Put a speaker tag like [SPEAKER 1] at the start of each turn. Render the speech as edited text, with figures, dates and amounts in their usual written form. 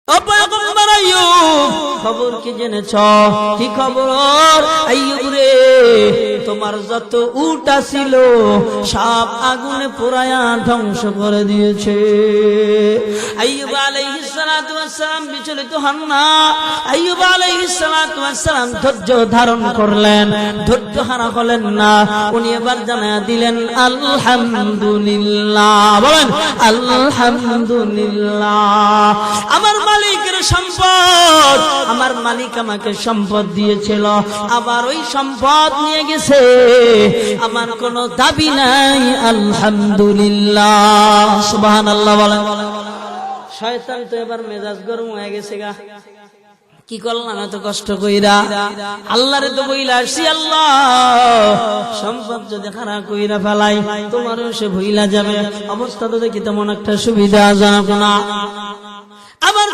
[SPEAKER 1] পয়গম্বর আইয়ুব খবর কি জেনেছ? কি খবর? আইয়ুব রে, তোমার যত উট ছিল সব আগুনে পোড়ায়া ধ্বংস করে দিয়েছে। আইয়ুব আলাইহিস সালাতু ওয়াস সালাম বিচলিত হন না। আইয়ুব আলাইহিস সালাতু ওয়াস সালাম ধৈর্য ধারণ করলেন, ধৈর্য হারা হলেন না। উনি এবার জানায়া দিলেন আলহামদুলিল্লাহ। বলেন আলহামদুলিল্লাহ। আমার মালিকের সম্পদ, আমার মালিক আমাকে সম্পদ দিয়েছিল, আবার ওই সম্পদ নিয়ে গেছে, আমার কোনো দাবি নাই। আলহামদুলিল্লাহ, সুবহানাল্লাহ বলেন। শয়তান তো এবার মেজাজ গরম হয়ে গেছে গা, কি করলাম এত কষ্ট কইরা? আল্লাহরে তো বইলা আসি, আল্লাহ সম্পদ যদি খারাপ কইরা ফেলাই তোমারও সে ভুইলা যাবে। অবস্থা তো দেখি তেমন একটা সুবিধা জানা না। আবার